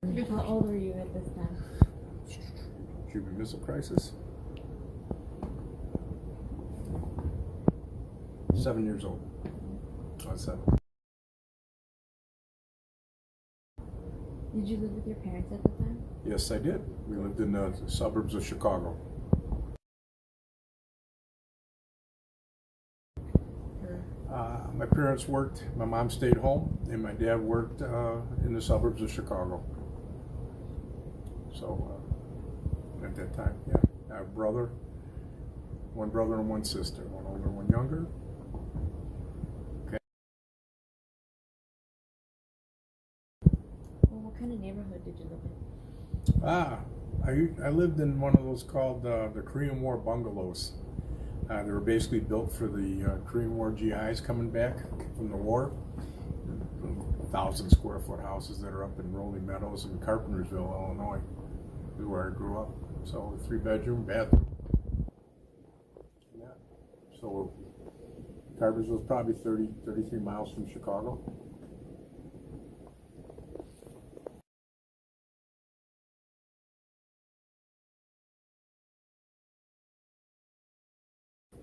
How old were you at this time? Cuban Missile Crisis. 7 years old. I was 7. Did you live with your parents at the time? Yes, I did. We lived in the suburbs of Chicago. My parents worked, my mom stayed home, and my dad worked in the suburbs of Chicago. So, at that time, yeah. I have one brother and one sister, one older, one younger. Okay. Well, what kind of neighborhood did you live in? I lived in one of those called the Korean War bungalows. They were basically built for the Korean War GIs coming back from the war. 1,000 square foot houses that are up in Rolling Meadows in Carpentersville, Illinois, is where I grew up. So 3-bedroom, bathroom. Yeah. So Carpentersville is probably 33 miles from Chicago.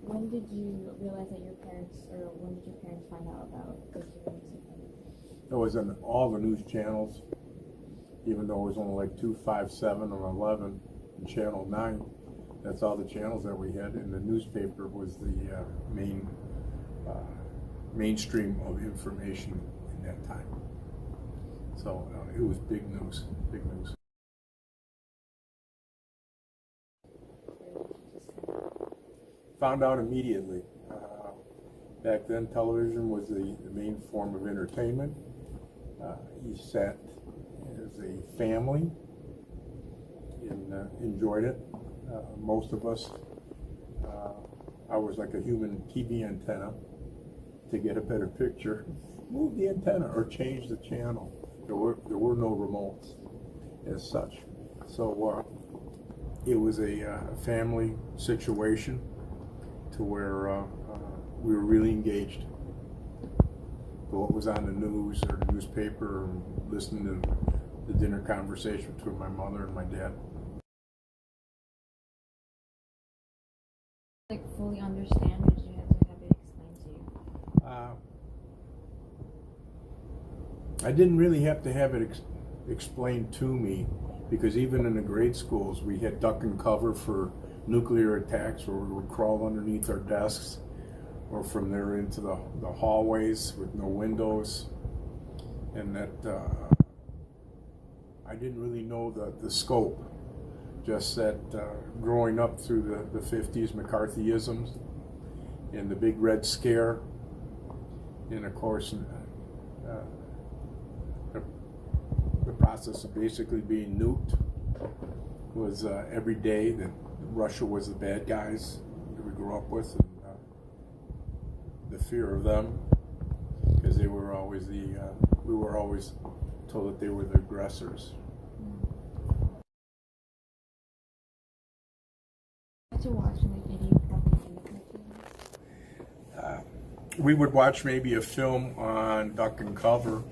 When did you realize that your parents, or when did your parents find out about the Cuban Missile Crisis? It was on all the news channels, even though it was only like 2, 5, 7, or 11, and Channel 9. That's all the channels that we had, and the newspaper was the mainstream of information in that time. So it was big news, big news. Found out immediately. Back then, television was the main form of entertainment. You sat as a family and enjoyed it. Most of us, I was like a human TV antenna to get a better picture. Move the antenna or change the channel. There were no remotes as such. So it was a family situation to where we were really engaged. But what was on the news or the newspaper, or listening to the dinner conversation between my mother and my dad. Like fully understand, or did you have to have it explained to you? I didn't really have to have it explained to me, because even in the grade schools we had duck and cover for nuclear attacks, where we would crawl underneath our desks or from there into the hallways with no windows, and that I didn't really know the scope. Just that growing up through the 50s, McCarthyisms and the Big Red Scare, and of course the process of basically being nuked was every day that Russia was the bad guys that we grew up with, and the fear of them, because they were always we were always told that they were the aggressors. Did you watch like any propaganda cartoons? We would watch maybe a film on duck and cover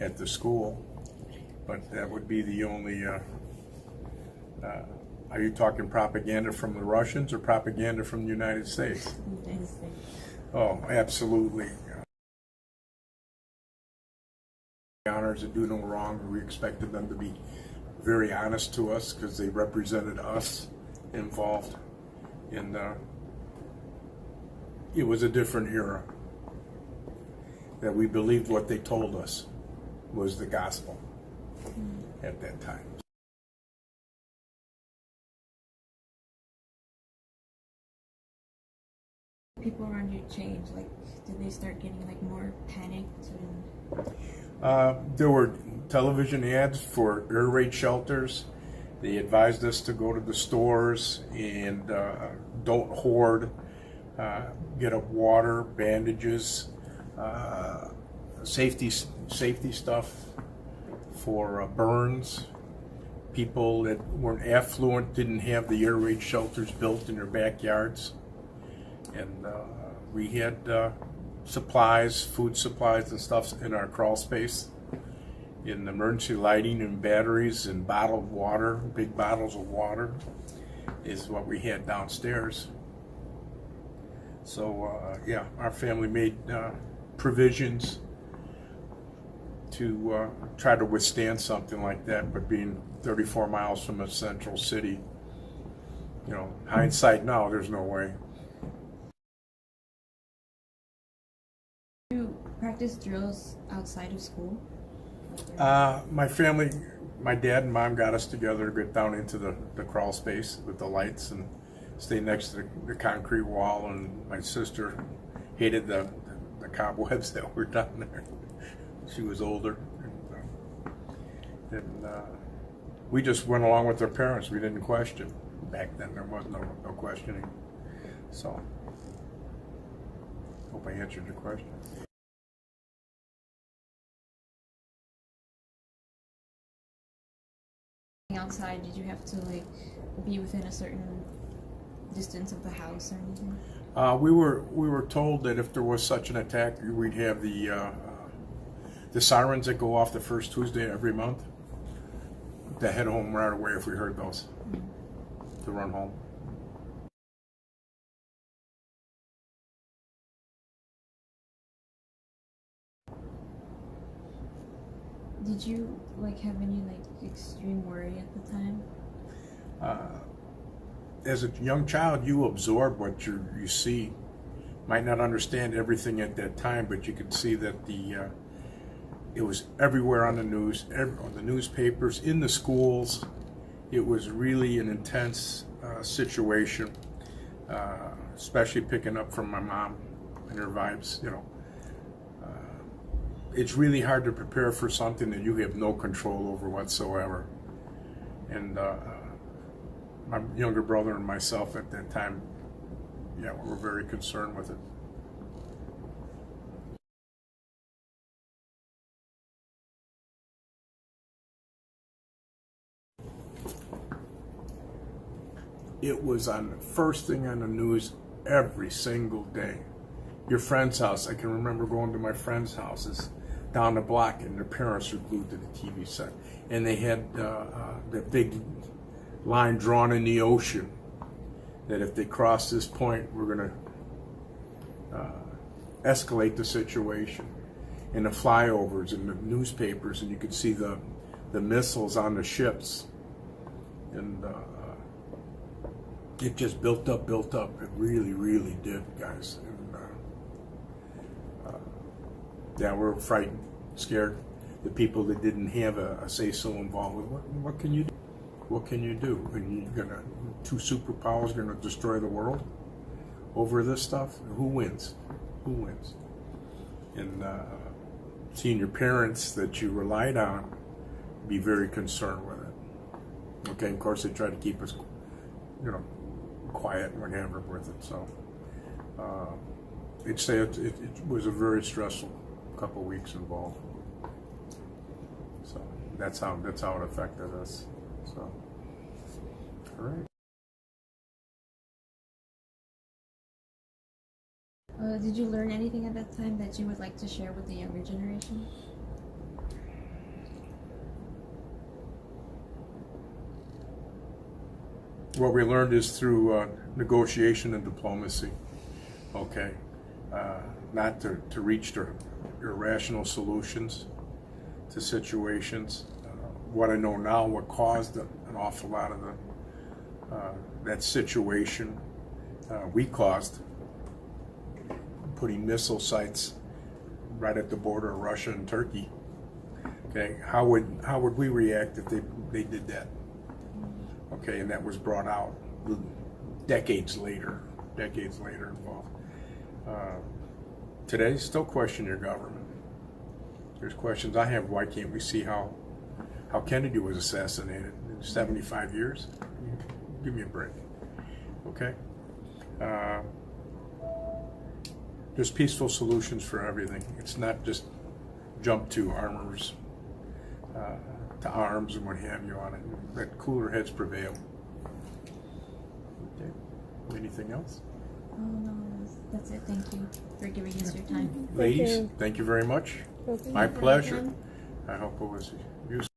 at the school, but that would be the only. Are you talking propaganda from the Russians or propaganda from the United States? United States. Oh, absolutely. Honors that do no wrong. We expected them to be very honest to us because they represented us involved. And it was a different era. That we believed what they told us was the gospel at that time. People around you changed. Like, did they start getting like more panicked? There were television ads for air raid shelters. They advised us to go to the stores and don't hoard. Get up water, bandages, safety stuff for burns. People that weren't affluent didn't have the air raid shelters built in their backyards. And we had supplies, food supplies and stuff in our crawl space. in emergency lighting and batteries and bottled water, big bottles of water, is what we had downstairs. So yeah, our family made provisions to try to withstand something like that, but being 34 miles from a central city, you know, hindsight now, there's no way. You practice drills outside of school? My family, my dad and mom got us together to get down into the crawl space with the lights and stay next to the concrete wall, and my sister hated the cobwebs that were down there. She was older, and we just went along with our parents. We didn't question. Back then there was no questioning. So hope I answered your question. Outside, did you have to like be within a certain distance of the house or anything? We were told that if there was such an attack, we'd have the sirens that go off the first Tuesday every month to head home right away if we heard those, to run home. Did you like have any like extreme worry at the time? As a young child, you absorb what you see. Might not understand everything at that time, but you could see that it was everywhere on the news, on the newspapers, in the schools. It was really an intense situation, especially picking up from my mom and her vibes. You know, it's really hard to prepare for something that you have no control over whatsoever. And my younger brother and myself at that time, yeah, we were very concerned with it. It was on the first thing on the news every single day. Your friend's house, I can remember going to my friend's houses down the block, and their parents were glued to the TV set. And they had the big line drawn in the ocean that if they cross this point, we're going to escalate the situation. And the flyovers and the newspapers, and you could see the missiles on the ships. And it just built up. It really, really did, guys. And yeah, we're frightened, scared. The people that didn't have a say-so involved with what can you do? What can you do? And two superpowers gonna destroy the world over this stuff? Who wins? Who wins? And seeing your parents that you relied on be very concerned with it. Okay, of course they try to keep us, you know, quiet and whatever with it. So it was a very stressful couple weeks involved. So that's how it affected us. So all right. Did you learn anything at that time that you would like to share with the younger generation? What we learned is through negotiation and diplomacy. Okay, not to reach to irrational solutions to situations. What I know now, what caused an awful lot of that situation, we caused putting missile sites right at the border of Russia and Turkey. Okay, how would we react if they did that? Okay, and that was brought out decades later. Involved. Today, still question your government. There's questions I have. Why can't we see how Kennedy was assassinated in 75 years? Give me a break. Okay. There's peaceful solutions for everything. It's not just jump to arms and what have you on it. Let cooler heads prevail. Okay. Anything else? Oh no, that's it. Thank you for giving us your time. Ladies, thank you very much. My pleasure. I hope it was useful.